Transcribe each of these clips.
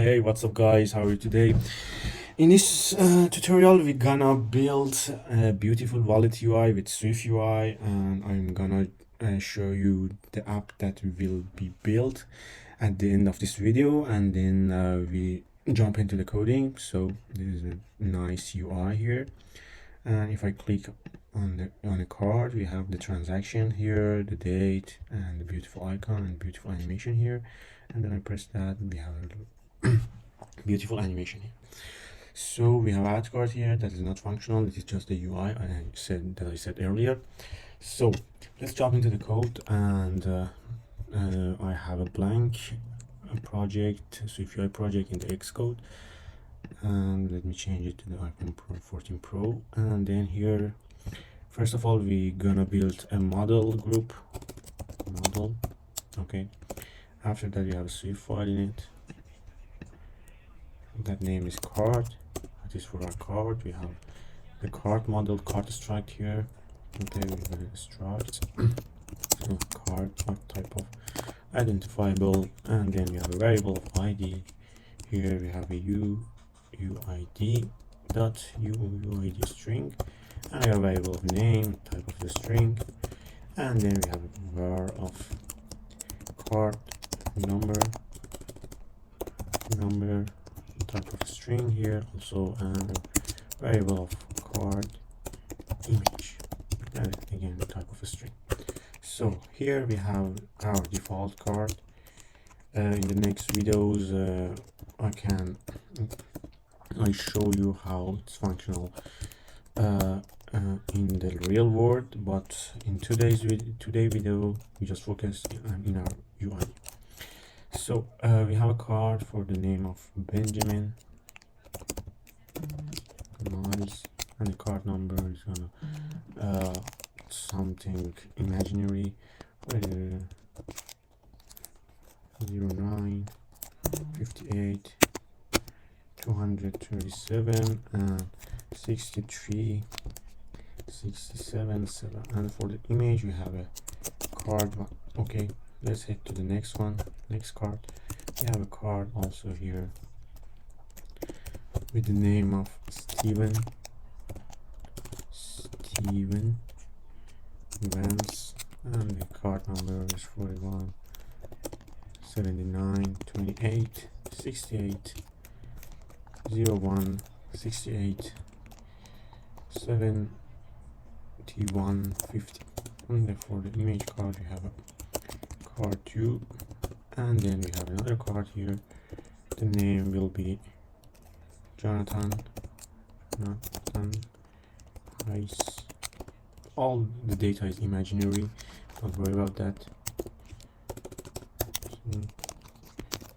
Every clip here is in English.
Hey, what's up guys? How are you today? In this tutorial, we're gonna build a beautiful wallet UI with SwiftUI, and I'm gonna show you the app that will be built at the end of this video, and then we jump into the coding. So this is a nice UI here, and if I click on the card, we have the transaction here, the date, and the beautiful icon and beautiful animation here, and then I press that, we have a beautiful animation here. So we have add card here that is not functional. It is just the UI I said earlier. So let's jump into the code, and I have a blank project, SwiftUI project in the Xcode, and let me change it to the iPhone 14 Pro. And then here, first of all, we're gonna build a model group. Model, okay. After that, we have a Swift file in it. That name is card. That is for our card. We have the card model, card struct here. Okay, we're gonna struct card type of identifiable, and then we have a variable of ID. Here we have a UID dot UID string, and we have a variable of name, type of the string, and then we have a var of card number type of string here also, and a variable of card image, and again type of a string. So here we have our default card. In the next videos I show you how it's functional in the real world, but in today's video we just focus in our UI. So we have a card for the name of Benjamin Miles, and the card number is gonna something imaginary, 09 58 237 and 63 67 7. And for the image we have a card. Okay, let's head to the next one. Next card, we have a card also here with the name of Steven Vance, and the card number is 41 79 28 68 01 68 71 50. And for the image card we have a card 2, and then we have another card here. The name will be Jonathan Rice. All the data is imaginary, don't worry about that.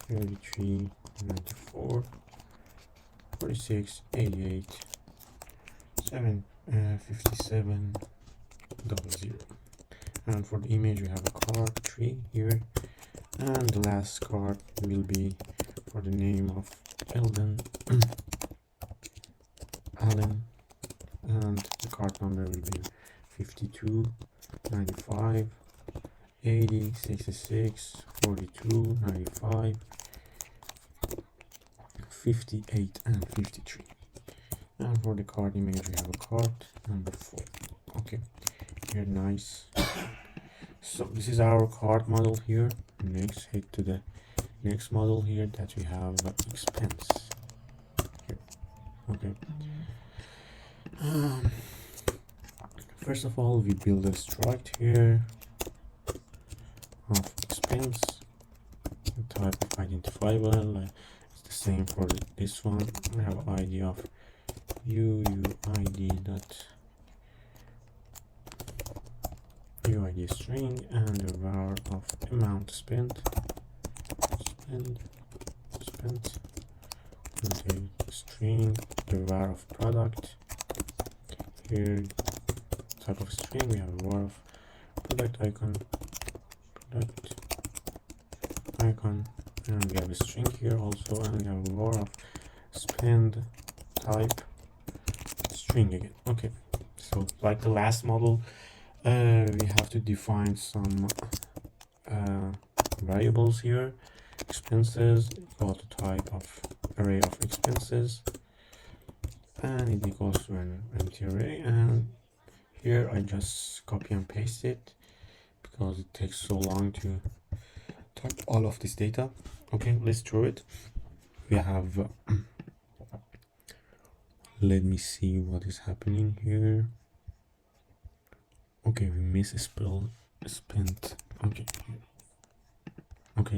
33 94 46 88 7 57 00. And for the image we have a card 3 here, and the last card will be for the name of Allen, and the card number will be 52 95 80 66 42 95 58 and 53. And for the card image we have a card number 4. Okay, here, nice. So this is our card model here. Next, head to the next model here that we have expense here. Okay, first of all we build a struct here of expense, the type of identifiable, it's the same for this one. We have ID of UID dot UID string, and the var of amount spent, and the string, the var of product. Here, type of string, we have a var of product icon, and we have a string here also, and we have a var of spend type string again. Okay, so like the last model, we have to define some variables here. expenses equal to type of array of expenses, and it equals to an empty array. And here I just copy and paste it because it takes so long to type all of this data. Okay, let's draw it. We have let me see what is happening here. Okay, we misspelled spent. Okay,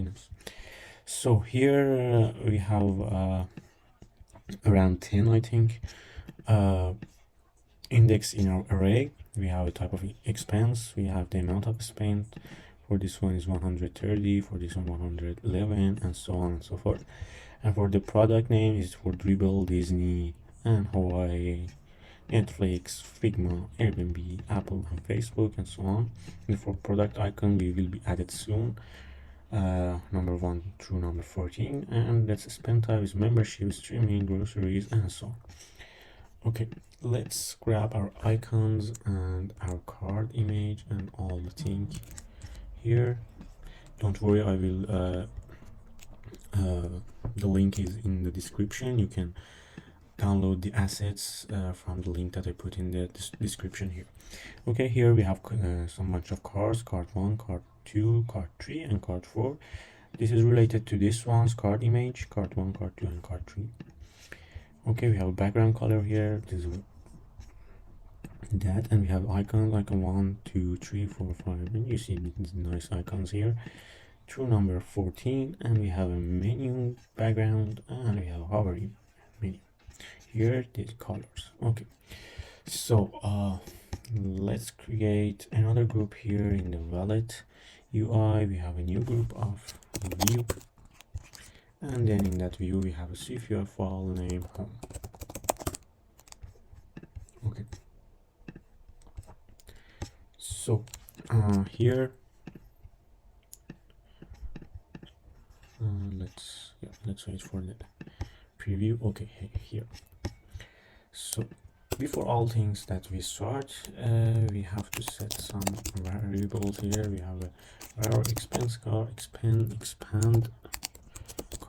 nice. So here we have around 10, I think, index in our array. We have a type of expense, we have the amount of spent. For this one is 130, for this one 111, and so on and so forth. And for the product name is for Dribble, Disney, and Hawaii, Netflix, Figma, Airbnb, Apple, and Facebook, and so on. And for product icon, we will be added soon, number 1 through number 14. And that's spend type is membership, streaming, groceries, and so on. Okay, let's grab our icons and our card image and all the things here. Don't worry, I will the link is in the description. You can download the assets from the link that I put in the description here. Okay, here we have some bunch of cards: card 1, card 2, card 3, and card 4. This is related to this one's card image: card 1, card 2, and card 3. Okay, we have a background color here. This is that, and we have icons like 1, 2, 3, 4, 5, and you see these nice icons here through number 14. And we have a menu background, and we have a hover menu here, these colors. Okay, so let's create another group here in the wallet UI. We have a new group of view, and then in that view we have a SwiftUI file name home. Okay, so here let's wait for the preview. Okay, here. So before all things that we start, we have to set some variables here. We have our expense card, expand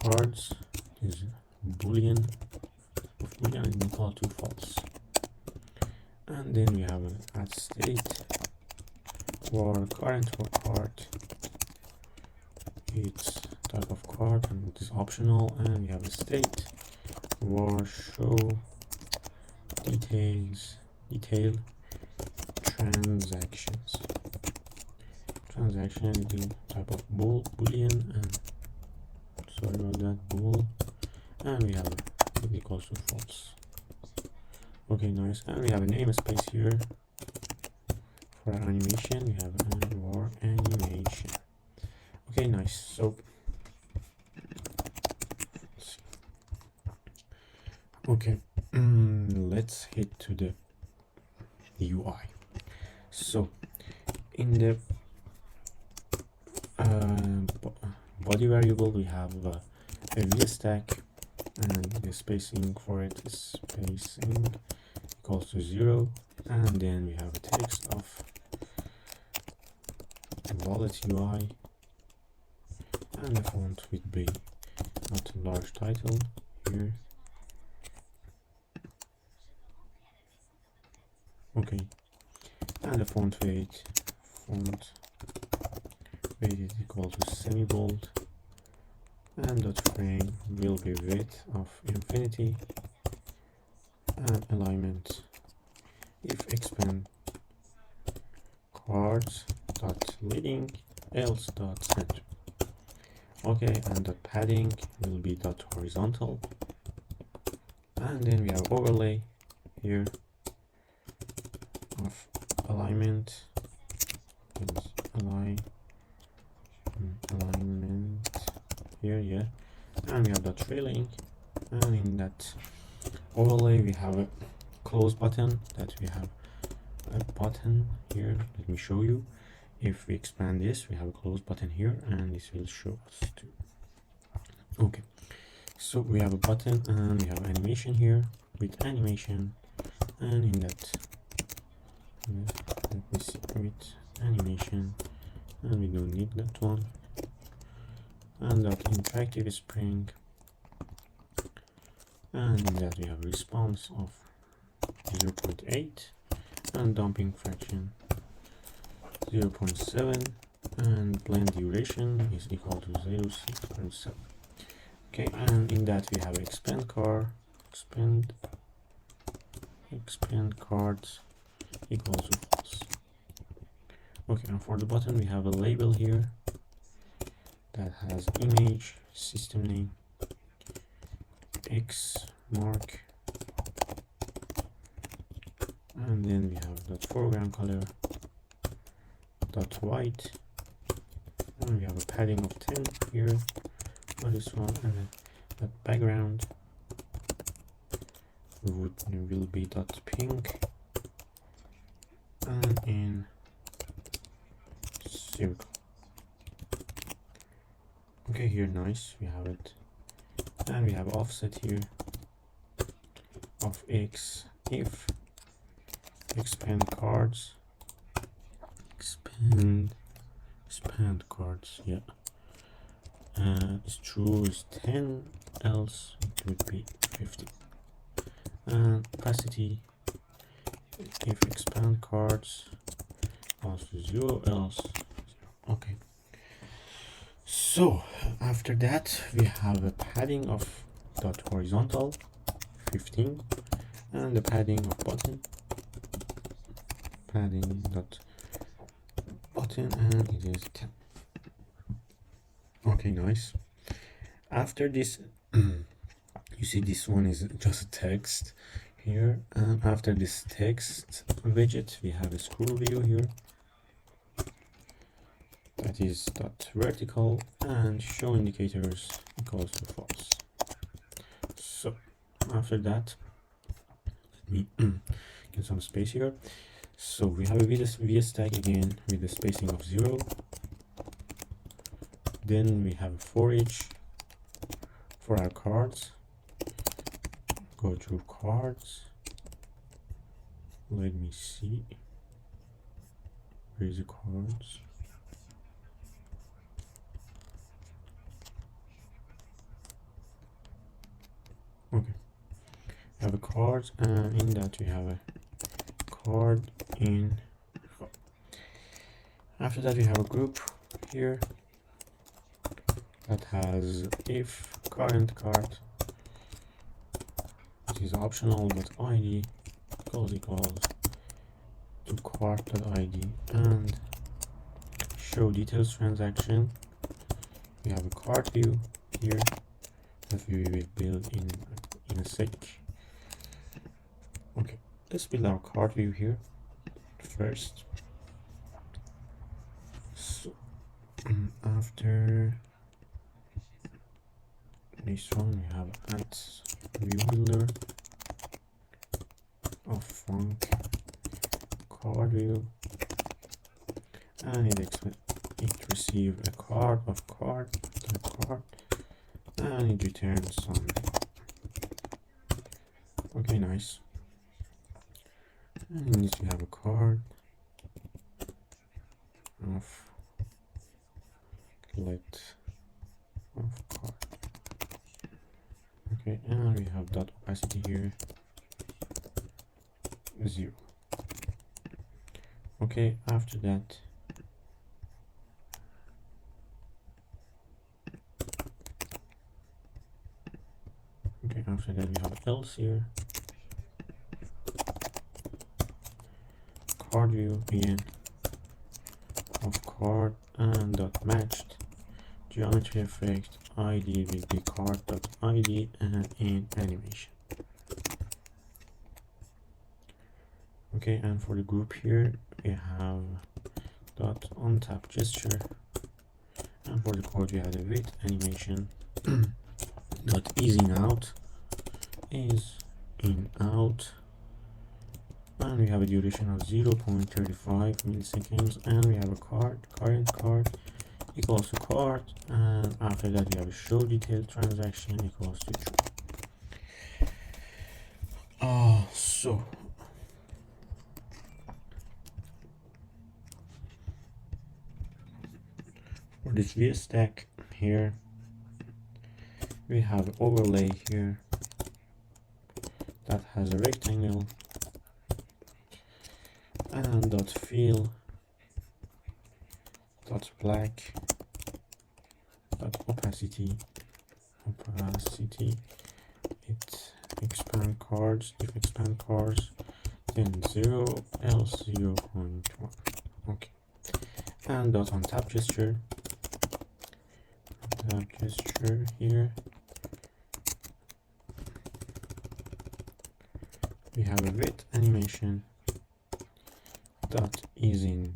cards is boolean of boolean is equal to false, and then we have an add state for current for card. It's type of card and it is optional, and we have a state for show detail transactions. Transaction is type of boolean, and sorry about that, bool, and we have it equals to false. Okay, nice. And we have a namespace here for our animation. We have war animation. Okay, nice. So okay, let's hit to the UI. So in the body variable we have a VStack, and the spacing for it is spacing equals to 0, and then we have a text of wallet UI, and the font would be not a large title here. Okay, and the font weight is equal to semi-bold, and dot frame will be width of infinity, and alignment if expand cards dot leading else dot center. Okay, and the padding will be dot horizontal, and then we have overlay here of alignment is alignment here, yeah, and we have the trailing, and in that overlay we have a close button that we have a button here. Let me show you. If we expand this, we have a close button here, and this will show us too. Okay, so we have a button, and we have animation here with animation, and in that let me see, with animation, and we don't need that one, and dot interactive spring, and in that we have response of 0.8 and damping fraction 0.7, and blend duration is equal to 0.6.7. Okay, and in that we have expand cards equals to false. Okay, and for the button we have a label here that has image, system name, X mark, and then we have that foreground color dot white, and we have a padding of 10 here for this one, and then that background will be dot pink, and in circle. Okay, here nice, we have it, and we have offset here of X if expand cards, expand cards, yeah, is true is 10, else it would be 50. And opacity if expand cards equals to 0, else 0. Okay, so after that we have a padding of dot horizontal 15, and the padding of button dot button, and it is 10. Okay, nice. After this you see this one is just text here, and after this text widget we have a scroll view here that is dot vertical, and show indicators equals to false. So after that, let me get some space here. So we have a VS tag again with the spacing of 0. Then we have for each for our cards. Go through cards. Let me see. Where is the cards? Okay. We have a card, and in that we have a card in. After that we have a group here that has if current card, it is optional, but id equals to card.id, and show details transaction. We have a card view here that we will build in a sec. Okay, let's build our card view here first. So after this one we have add view builder of func card view, and it receives a card of card, and it returns some. Okay, nice. And in this we have a card of let of card. Okay, and we have dot opacity here 0. Okay, after that we have else here, card view again of card, and dot matched geometry effect id will be card.id, and in animation. Okay, and for the group here we have dot on tap gesture, and for the code we have the width animation dot easing out is in out, and we have a duration of 0.35 milliseconds, and we have a current card equals to card, and after that we have a show detail transaction equals to true. So for this VS stack here we have overlay here that has a rectangle, and dot fill dot black dot opacity it expand cards, if expand cards then 0 else 0.1. okay, and dot on tab gesture here we have a width animation dot is in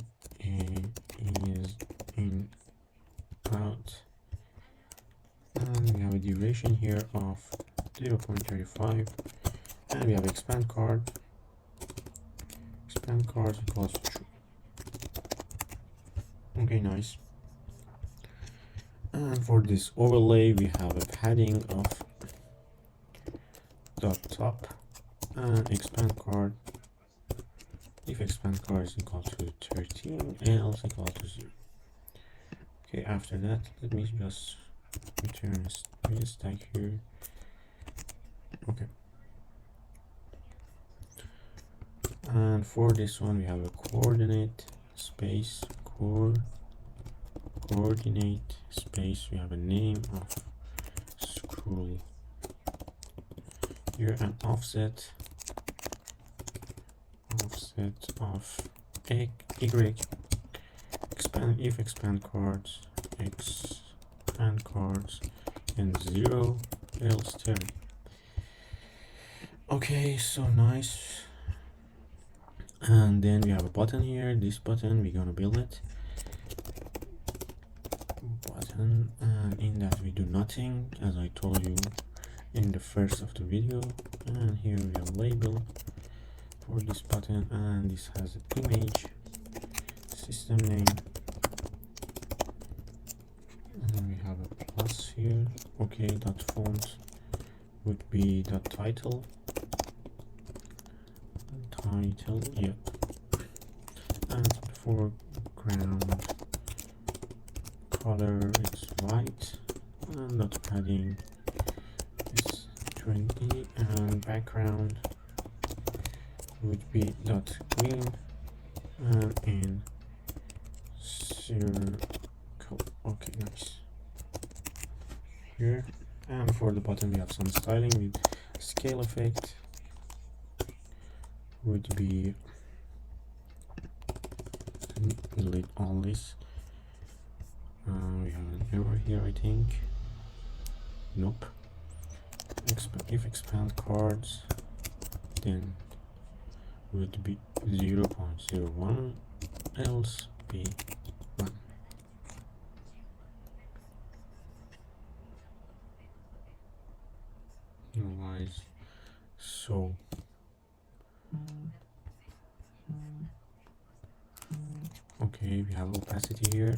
out, and we have a duration here of 0.35, and we have expand card equals true. Okay, nice. And for this overlay we have a padding of dot top and expand card, if expand card is equal to 13 else equal to 0. okay, after that let me just return a stack here. okay, and for this one we have a coordinate space coordinate space, we have a name of scroll here, an offset of y, expand cards and 0 else 10. okay, so nice. And then we have a button here, this button we're gonna build it button, and in that we do nothing as I told you in the first of the video. And here we have a label for this button, and this has an image, system name, and we have a plus here. okay, dot font would be dot title, yeah, and foreground color is white, and dot padding is 20, and background would be dot green, and in circle. okay, nice. Here, and for the button we have some styling with scale effect would be delete all this. We have an error here, I think. Nope. If expand cards then would be 0.01 else be 1. Otherwise, so okay, we have opacity here,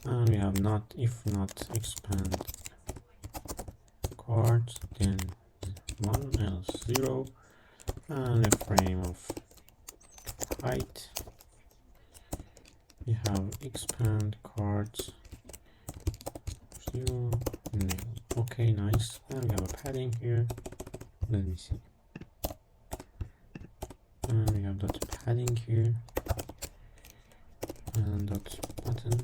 and we have not, if not expand cards then 1 else 0, and a frame of height we have expand cards 0 nil. okay, nice. And we have a padding here, let me see, and we have dot padding here, and dot button,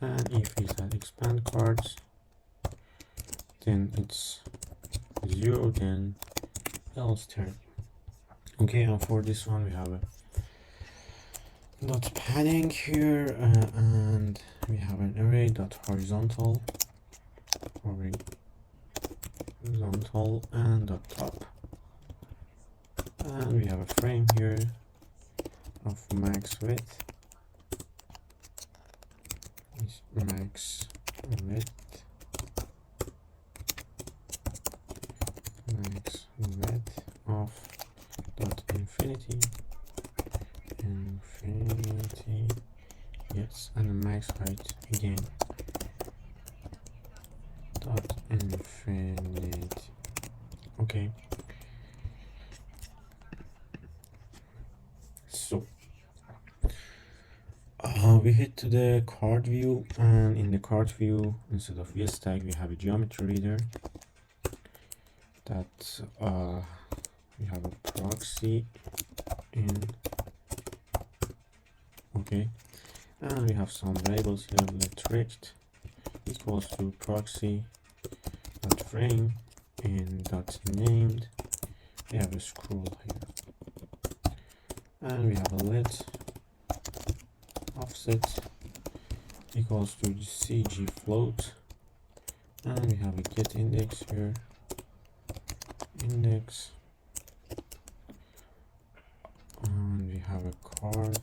and if it's at expand cards then it's 0, then else 10. okay, and for this one we have a dot padding here, and we have an array dot horizontal and dot top, and we have a frame here of max width is max width of dot infinity, yes, and the max height again dot infinity. okay, so we hit to the card view, and in the card view, instead of VS tag, we have a geometry reader that we have a proxy in. Okay, and we have some labels here. Let rect equals to proxy dot frame in dot named. We have a scroll here, and we have a let offset equals to the CG float, and we have a get index here, index, and we have a card.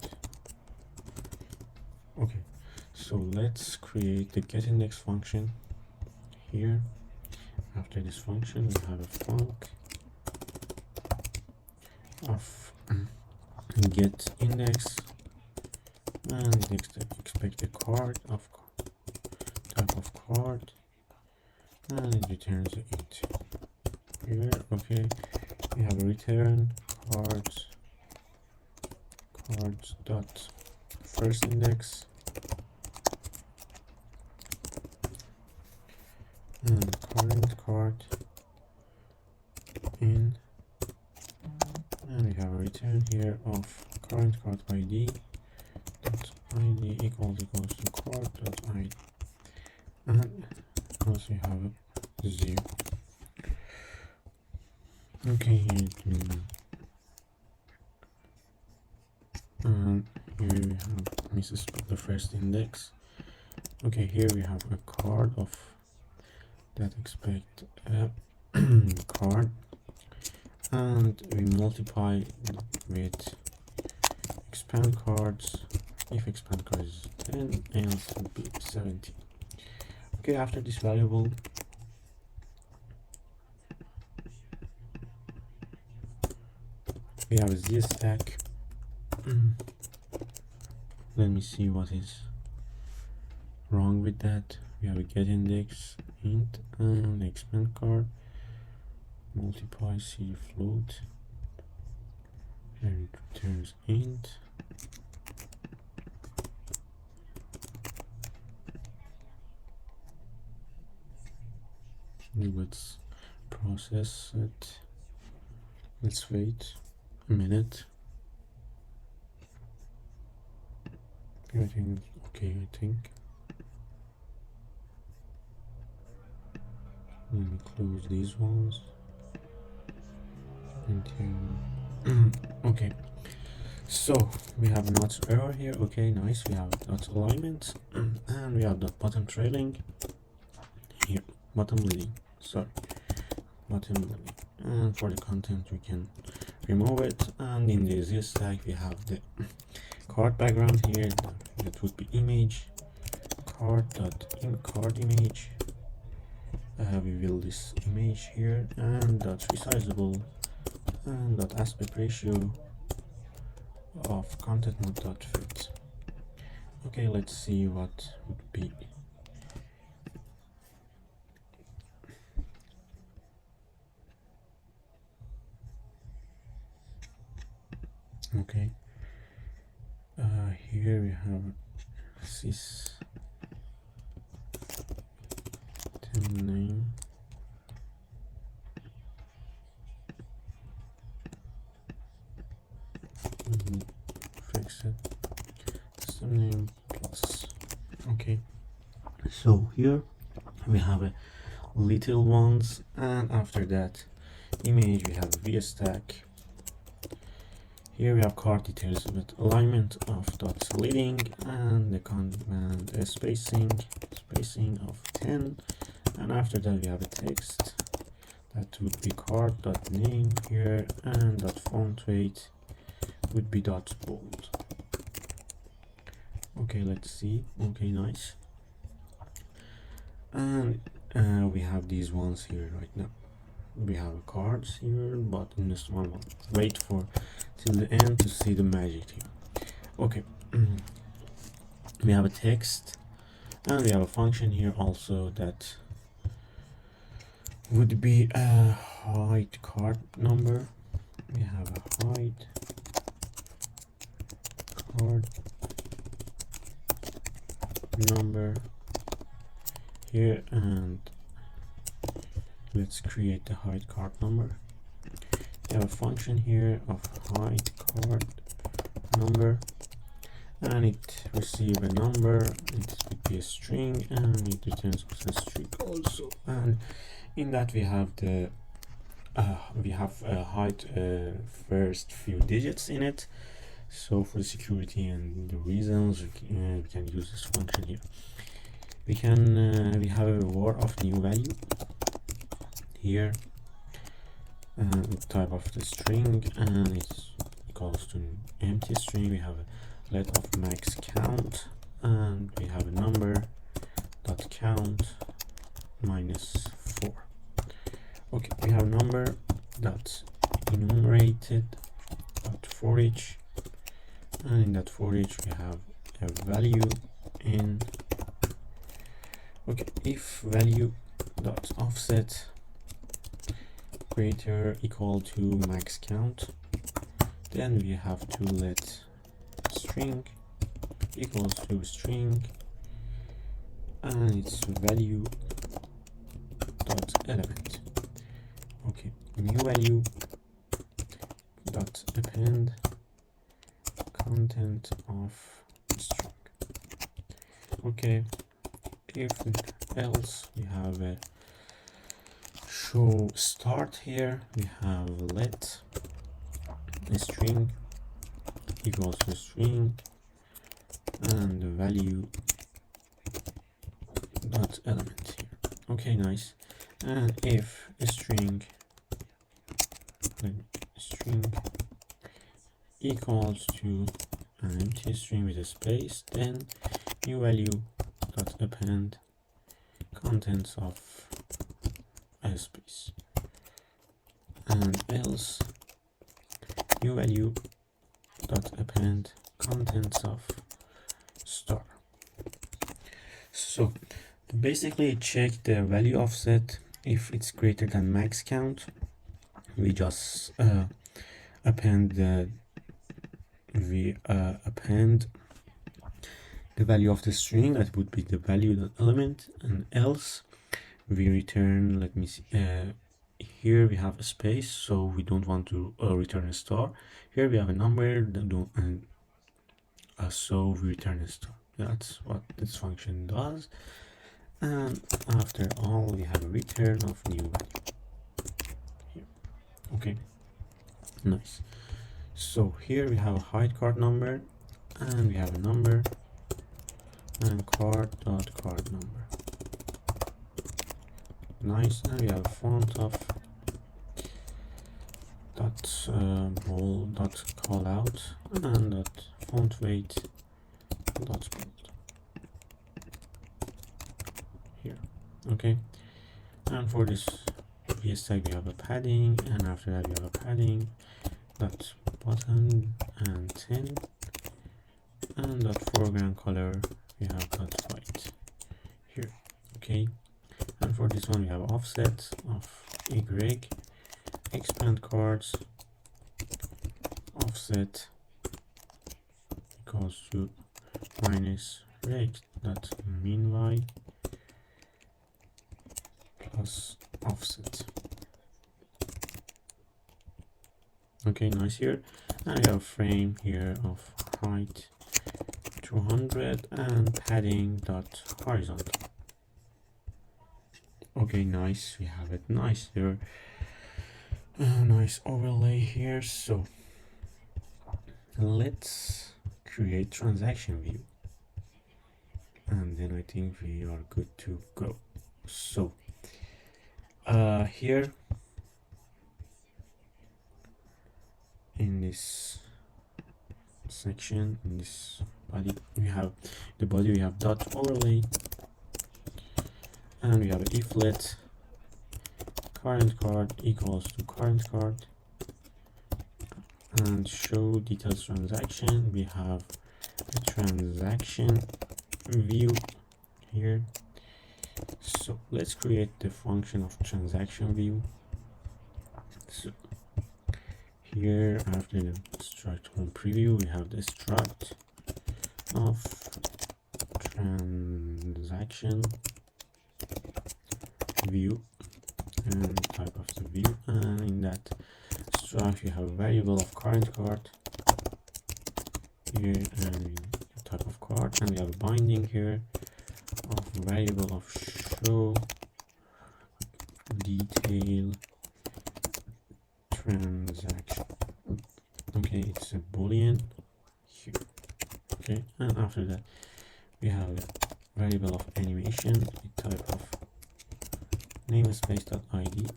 Okay, so let's create the get index function here. After this function, we have a func of get index, and expect a card of type of card, and it returns an int here. Okay, we have a return cards dot first index, and current card in, and we have a return here of current card id dot id equals to card dot id, and also we have a 0. Okay, here and here we have Mrs. the first index. Okay, here we have a card of that expect a card, and we multiply with expand cards if expand card is 10, else would be 70. Okay, after this variable, we have a z stack. Let me see what is wrong with that. We have a get index int and expand card multiply c float, and it returns int. Let's process it. Let's wait a minute. Everything okay, I think. Let me close these ones. Okay, so we have not error here. Okay, nice. We have not alignment, and we have the bottom trailing here, bottom leading. Sorry, bottom leading. And for the content, we can remove it. And in the Z stack, we have the card background here. That would be image card dot in card image. We will this image here, and dot resizable, and dot aspect ratio of content mode dot fit. Okay, let's see what would be. Okay, here we have sys name, fix it, system name plus. Okay, so here we have a little ones, and after that image we have a VS stack. Here we have card details with alignment of dots leading, and the command spacing of 10, and after that we have a text that would be card dot name here, and dot font weight would be dot bold. Okay, let's see. Okay, nice. And we have these ones here right now. We have cards here, but in this one, wait for till the end to see the magic here. Okay, we have a text, and we have a function here also that would be a height card number. We have a height card number here, and let's create the height card number. We have a function here of height card number, and it receives a number. It would be a string, and it returns a string also. And in that we have the height first few digits in it. So for the security and the reasons, we can use this function here. We have a word of new value here, type of the string, and it's equals to an empty string. We have a let of max count, and we have a number dot count -4. Okay, we have number dot enumerated dot for each, and in that for each we have a value in. Okay, if value dot offset greater equal to max count, then we have to let string equals to string, and its value dot element. Okay, new value dot append content of string. Okay, if else we have a show start here. We have let a string equals to string, and the value dot element here. Okay, nice. And if a string equals to an empty string with a space, then new value dot append contents of a space, and else new value dot append contents of star. So basically check the value offset. If it's greater than max count, we just append the value of the string. That would be the value dot element, and else we return, let me see, here we have a space, so we don't want to return a star. Here we have a number that don't, so we return a star. That's what this function does. And after all, we have a return of new value here. Okay, nice. So here we have a height card number, and we have a number, and card dot card number. Nice. And we have a font of dot bold dot call out, and dot font weight dot bold here. Okay, and for this VS tag we have a padding, and after that we have a padding dot button and 10, and dot foreground color we have dot white here. Okay, and for this one we have offset of y, expand cards offset equals to minus rect dot min y plus offset. Okay, nice here. And we have a frame here of height 200 and padding dot horizontal. Okay, nice. We have it. Nice there. Nice overlay here. So let's create transaction view, and then I think we are good to go. So here in this section, in this body, we have the body, we have dot overlay, and we have if let current card equals to current card, and show details transaction. We have a transaction view here. So let's create the function of transaction view. So here after the struct home preview, we have the struct of transaction view and type of the view, and in that struct you have a variable of current card here and type of card, and we have a binding here of variable of show detail transaction. Okay, it's a boolean here. Okay, and after that we have a variable of animation with type of namespace.id.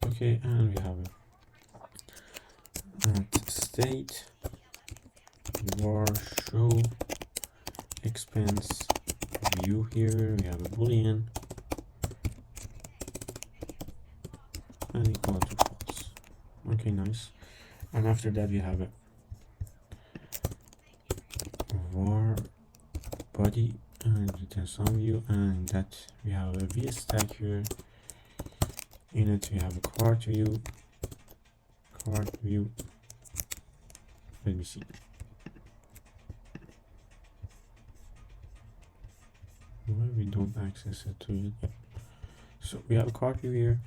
Okay, and we have at state var show expense view. Here we have a boolean and equal to false. Okay, nice. And after that we have a var body and return some view, and that we have a view stack here. In it we have a card view. Let me see. Why we don't access it to it? Yeah. So we have a card view here.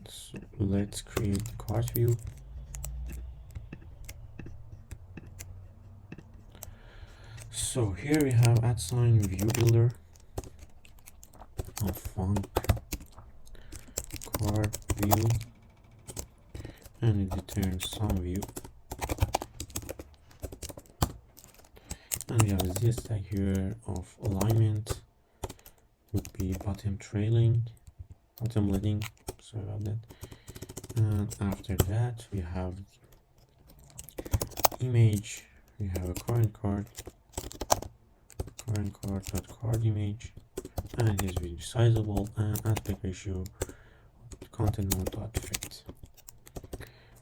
So let's create the card view. So here we have @view builder of font card view, and it returns some view, and we have a z stack here of alignment would be bottom leading, sorry about that. And after that we have image. We have a current card dot card image, and it is resizable, and aspect ratio content mode dot fit.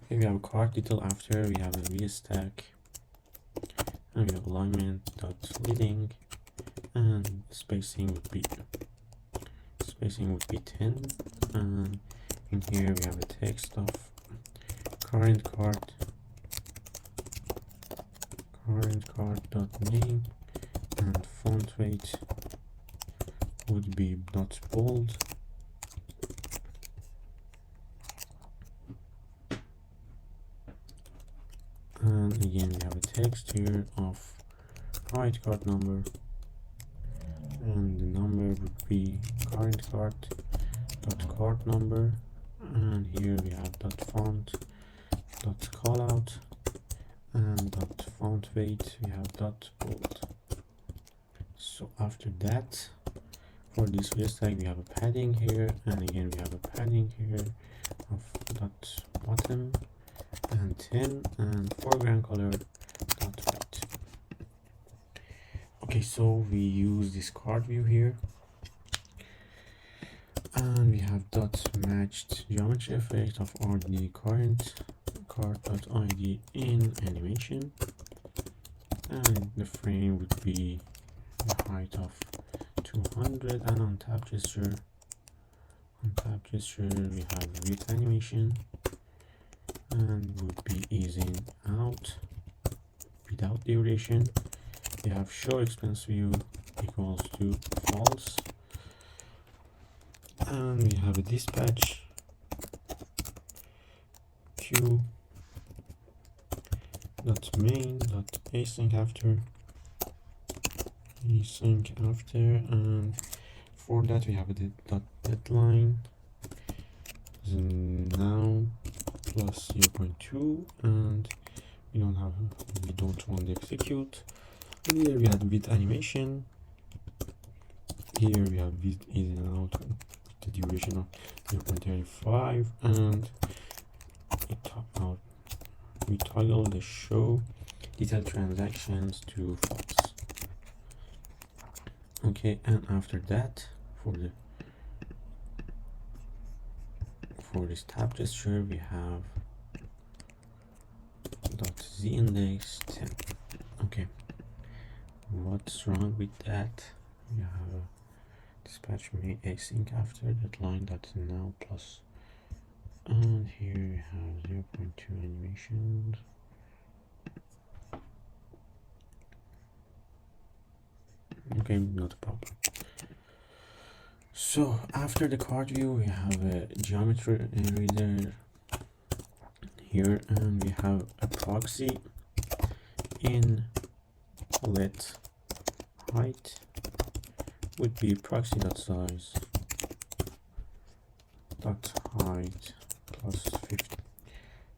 Okay, we have a card detail. After we have a v stack, and we have alignment dot leading, and spacing would be 10, and in here we have a text of current card dot name, and font weight would be not bold, and again we have a text here of right card number, and the number would be current card dot card number, and here we have dot font dot callout, and dot font weight we have dot bold. So after that, for this view stack we have a padding here, and again we have a padding here of dot bottom and 10, and foreground color dot white. Okay, so we use this card view here, and we have dot matched geometry effect of RD current card dot id in animation, and the frame would be a height of 200, and on tab gesture we have width animation, and would be easing out without duration. We have show expense view equals to false, and we have a dispatch queue dot main dot async after, and for that we have a dot deadline now plus 0.2, and we don't want to execute. And here we have with animation. Here we have with in and out with the duration of 0.35, and we toggle the show detail transactions to false. Okay, and after that, for this tab gesture we have .z index 10. Okay, what's wrong with that? We have a dispatch may async after deadline that's now plus, and here we have 0.2 animations, Okay, not a problem. So after the card view, we have a geometry reader here, and we have a proxy in let height would be proxy.size dot height plus 50.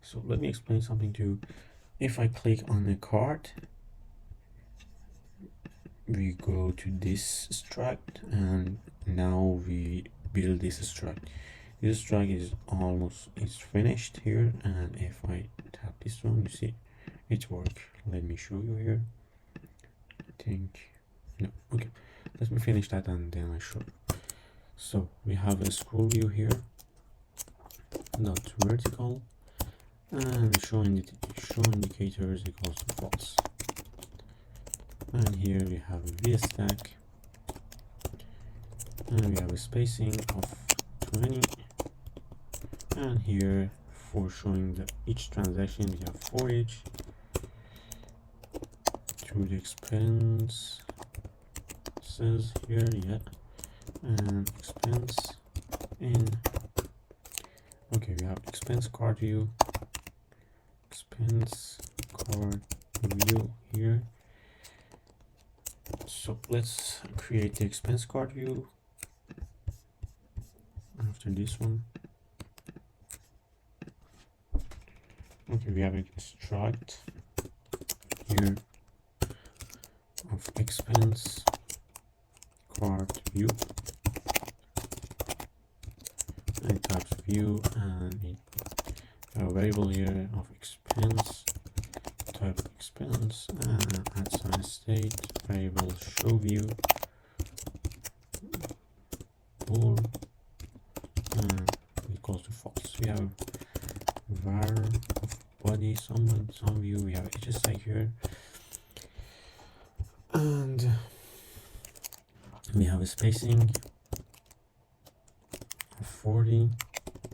So let me explain something to you. If I click on the card, we go to this struct, and now we build this struct. This struct is finished here, and if I tap this one, you see it work. Let me show you here. I think no. Okay, let me finish that and then I show. So we have a scroll view here, dot vertical, and show indicators equals to false. And here we have a VStack, and we have a spacing of 20, and here for showing each transaction we have for each through the expenses here, yeah, and expense in. Okay, we have expense card view, expense card view here. So let's create the expense card view after this one. Okay, we have a struct here of expense card view, and types view, and a variable here of expense type expense, and add sign state variable show view bool, and equals to false. We have var of body some view. We have HSI here, and we have a spacing of 40,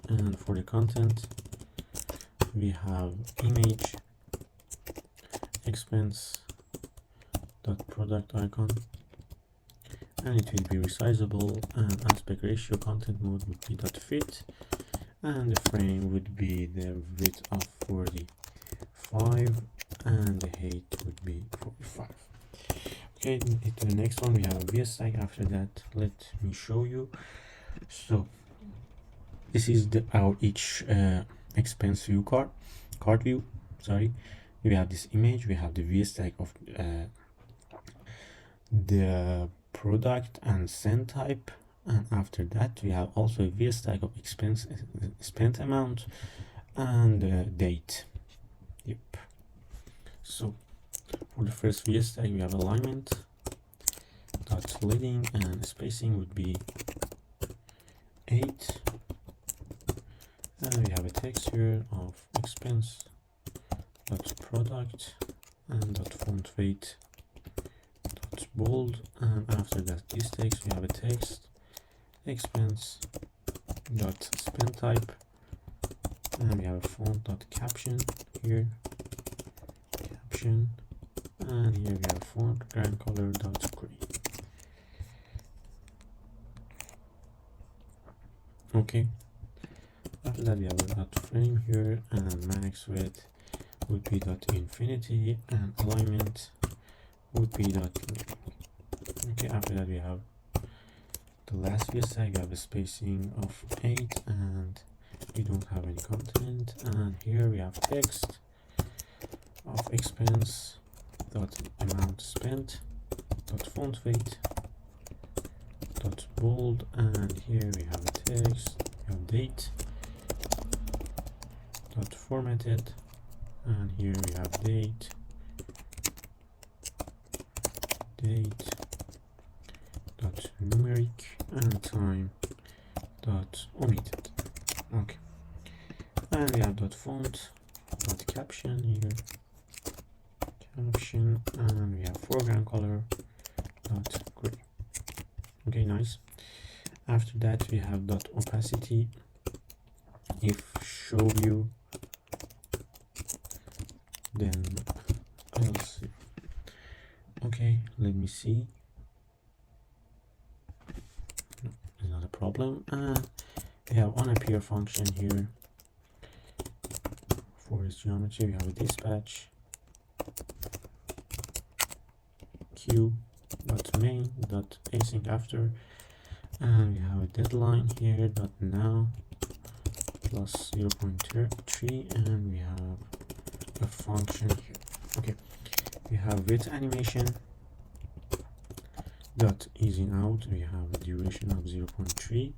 and for the content we have image expense dot product icon, and it will be resizable, and aspect ratio content mode would be dot fit, and the frame would be the width of 45, and the height would be 45. Okay, to the next one we have a VStack. After that, let me show you. So this is our each expense view card view. Sorry, we have this image, we have the VStack of the product and send type, and after that we have also a VStack of expense spent amount and date. Yep. So for the first VStack we have alignment dot leading, and spacing would be 8, and we have a text here of expense dot product and dot font weight dot bold, and after that this text we have a text expense dot spend type, and we have a font dot caption here, caption, and here we have font grand color dot gray. Okay, after that we have a dot frame here, and max width would be dot infinity, and alignment would be dot link. Okay, after that we have the last VStack. We have a spacing of 8, and we don't have any content, and here we have text of expense dot amount spent dot font weight dot bold, and here we have a text, we have date dot formatted, and here we have date dot numeric, and time dot omitted. Okay, and we have dot font dot caption here, caption, and we have foreground color dot gray. Okay, nice. After that we have dot opacity if show view, then I'll see. Okay, let me see. problem. And we have onAppear function here. For its geometry, we have a dispatch queue.main.async after, and we have a deadline here .now plus 0.3, and we have a function here. Okay, we have with animation dot easing out, we have a duration of 0.3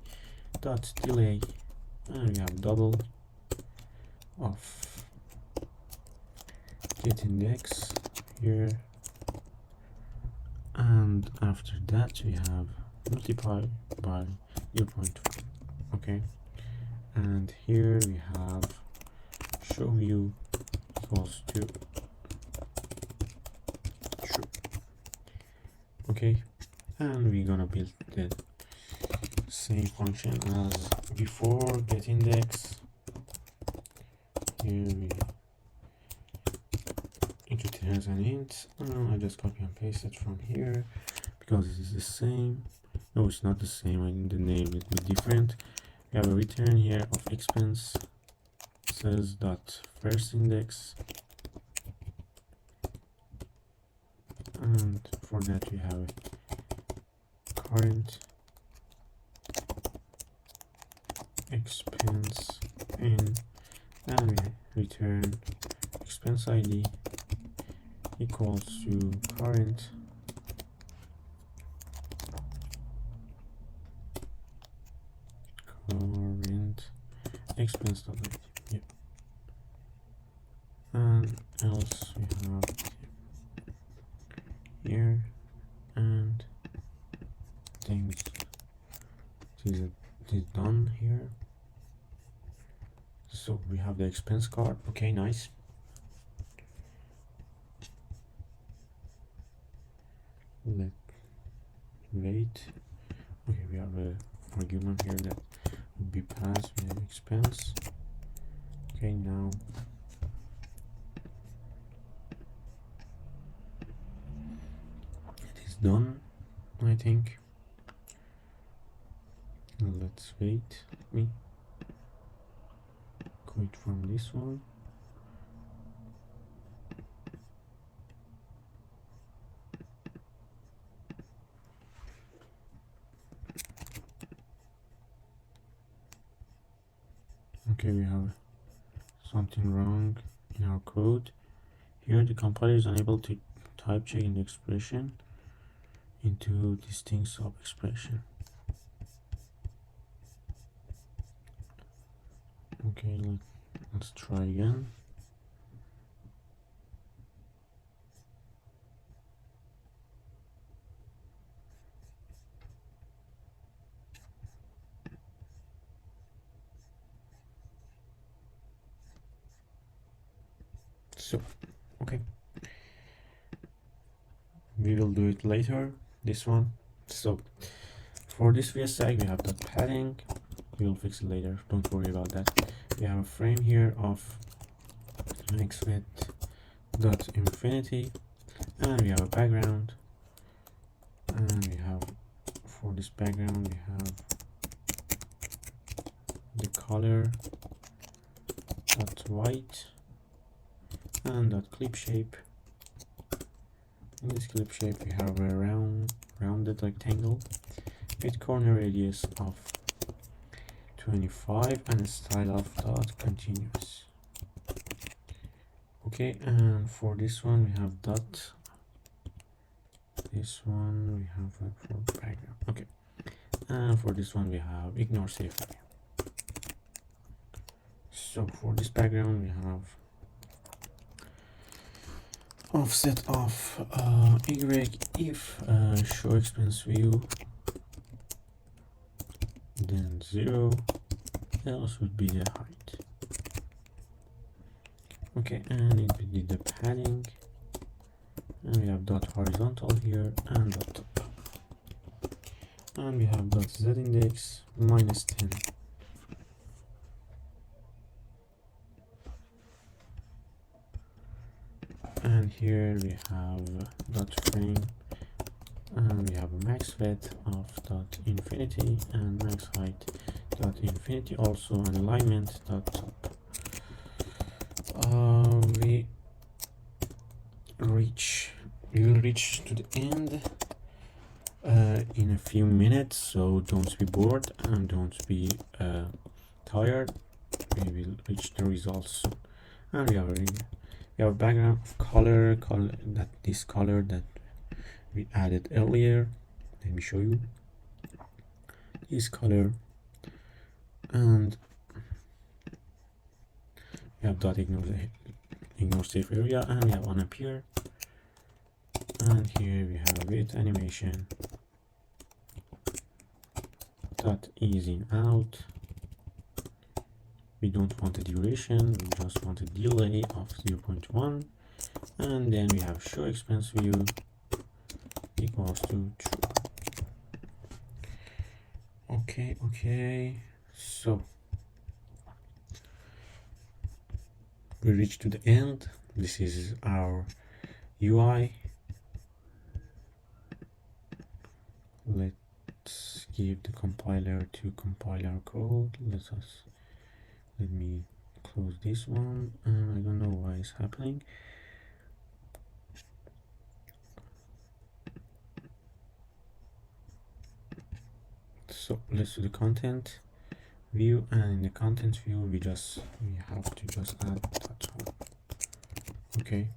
dot delay, and we have double of get index here, and after that we have multiply by 0.5. okay, and here we have show view equals to true. Okay, and we're gonna build the same function as before. Get index, here we it has an int. I just copy and paste it from here because it is the same. No, it's not the same. I think the name will be different. We have a return here of expense says dot first index, and for that we have current expense in, and we return expense ID equals to current expense dot ID. Yep. And else we have here, and things is done here. So we have the expense card. Okay, nice. Let wait. Okay, we have a argument here that would be passed with expense. Okay, now it is done, I think. Let's wait. Let me quit from this one. Okay, we have something wrong in our code. Here the compiler is unable to type check in the expression into distinct sub-expression. Okay, let's try again. So, okay, we will do it later, this one. So for this VS tag we have that padding, we will fix it later, don't worry about that. We have a frame here of x width dot infinity, and we have a background, and we have, for this background we have the color dot white, and that clip shape. In this clip shape we have a rounded rectangle with corner radius of 25 and a style of dot continuous. Okay, and for this one we have dot, this one we have for background. Okay, and for this one we have ignore safe area. So for this background we have offset of y if show expense view, then 0, else would be the height. Okay, and it would be the padding, and we have dot horizontal here and dot top, and we have dot z index -10. And here we have dot frame and we have a max width of dot infinity and max height dot infinity, also an alignment dot top. We will reach to the end in a few minutes, so don't be bored and don't be tired. We will reach the results soon. And we have a background of color that this color that we added earlier. Let me show you this color, and we have dot ignore safe area, and we have unappear, and here we have with animation dot ease in out. We don't want a duration, we just want a delay of 0.1, and then we have show expense view equals to true. Okay, so we reached to the end. This is our UI. Let's give the compiler to compile our code. Let me close this one. I don't know why it's happening. So let's do the content view, and in the content view we have to just add that one. Okay,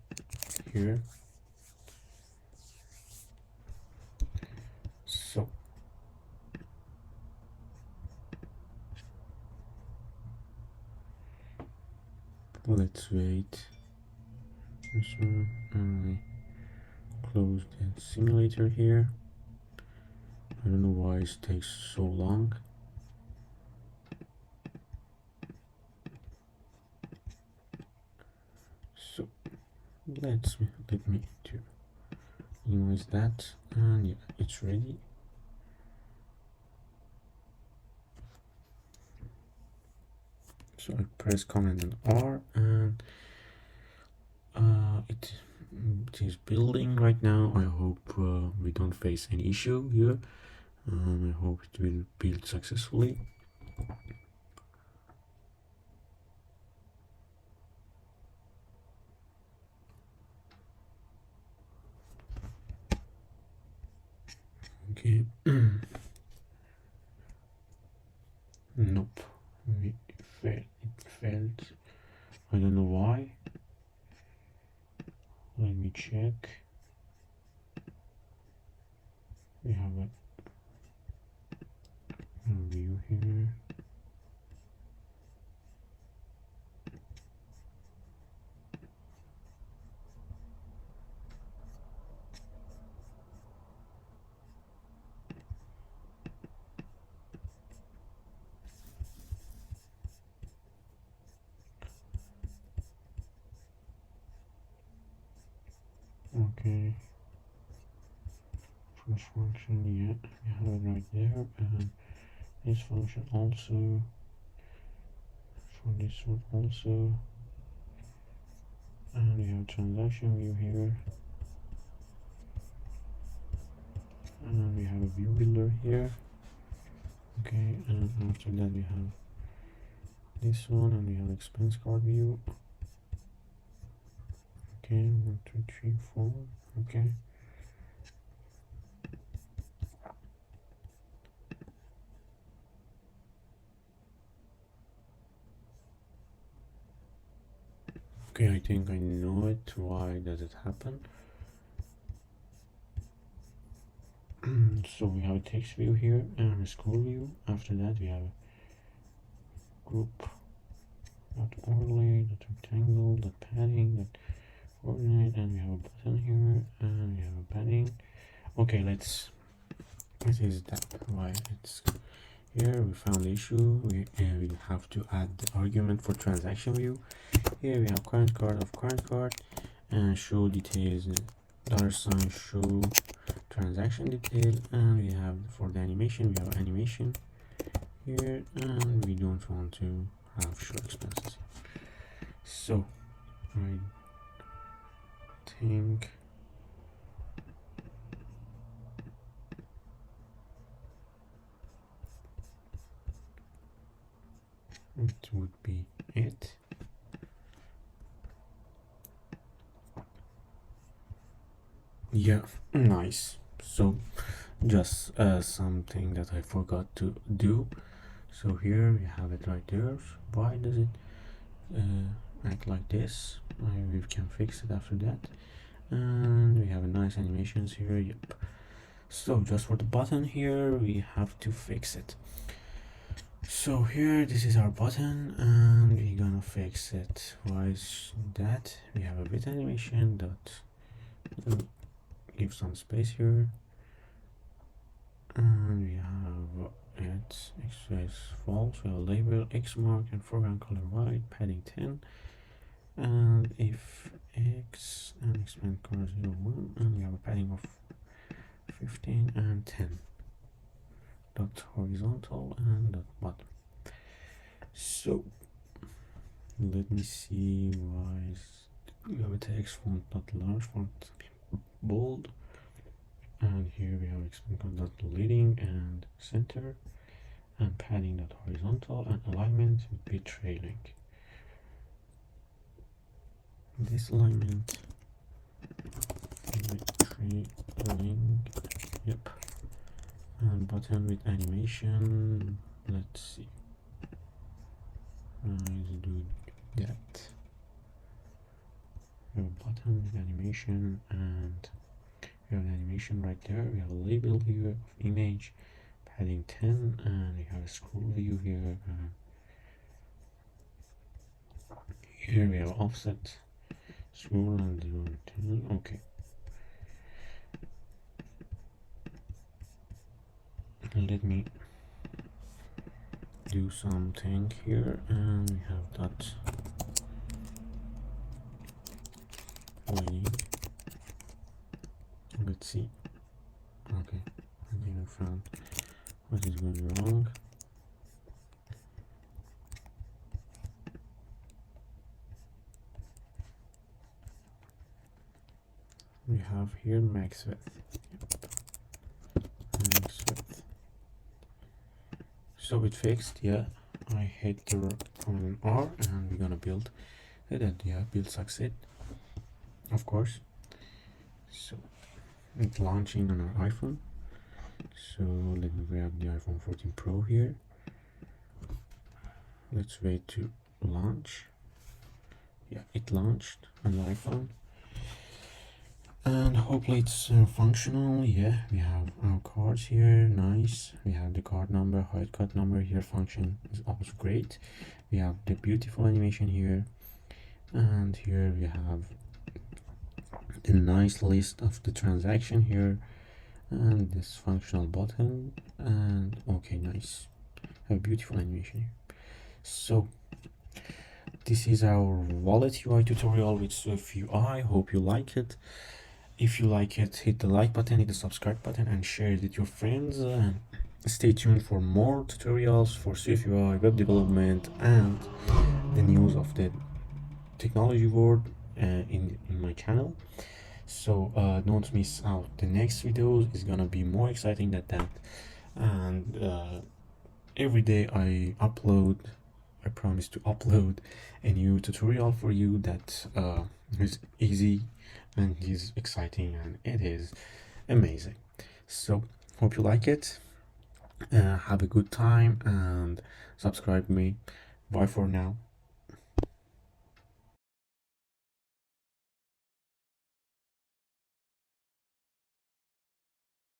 here. So let's wait this one, and we close the simulator here. I don't know why it takes so long. So let me to minimize that, and yeah, it's ready. So I press Command and R, and it is building right now. I hope we don't face any issue here. I hope it will build successfully. Okay. Nope. It failed. I don't know why. Let me check. We have a view here. Okay. First function, yeah, we have it right there, and this function also. For this one also, and we have transaction view here, and we have a view builder here. Okay, and after that we have this one, and we have expense card view. Okay, 1, 2, 3, 4. Okay. Okay, I think I know it. Why does it happen? So we have a text view here and a school view. After that we have a group dot overlay, dot rectangle, dot padding, dot coordinate, and we have a button here, and we have a padding. Okay, this is that why it's here. We found the issue. We have to add the argument for transaction view. Here we have current card of current card, and show details $sign show transaction detail, and we have for the animation we have animation here, and we don't want to have show expenses. So I think Yeah, nice. So just something that I forgot to do. So here we have it right there. Why does it act like this? We can fix it after that. And we have a nice animations here. Yep. So just for the button here, we have to fix it. So here, this is our button, and we're gonna fix it. Why is that? We have a bit animation dot. Give some space here, and we have it x is false. We have a label x mark and foreground color white, padding 10, and if x and expand color 0, 1, and we have a padding of 15 and 10. Dot horizontal and dot bottom. So let me see why we have a text font dot large font bold, and here we have expand dot leading and center, and padding dot horizontal, and alignment would be trailing. This alignment trailing, yep. And button with animation, let's see. Let's do that. We have a button with animation, and we have an animation right there. We have a label here of image, padding 10, and we have a scroll view here. Here we have offset, scroll and 0 to 10. Okay. Let me do something here, and we have that lighting. Let's see. Okay, I think I found what is going wrong. We have here max width. Max width. So it fixed, yeah. I hit the Command R, and we're gonna build it. Yeah, build succeed, of course. So it's launching on our iPhone. So let me grab the iPhone 14 Pro here. Let's wait to launch. Yeah, it launched on the iPhone, and hopefully it's functional. Yeah, we have our cards here, nice. We have the card number, hide card number here. Function is also great. We have the beautiful animation here, and here we have the nice list of the transaction here, and this functional button, and okay, nice. Have a beautiful animation here. So this is our wallet UI tutorial with SwiftUI. Hope you like it. If you like it, hit the like button, hit the subscribe button, and share it with your friends. Stay tuned for more tutorials for SwiftUI, web development, and the news of the technology world in my channel. So don't miss out. The next video is gonna be more exciting than that, and every day I promise to upload a new tutorial for you that is easy and is exciting, and it is amazing. So hope you like it. Have a good time and subscribe me. Bye for now.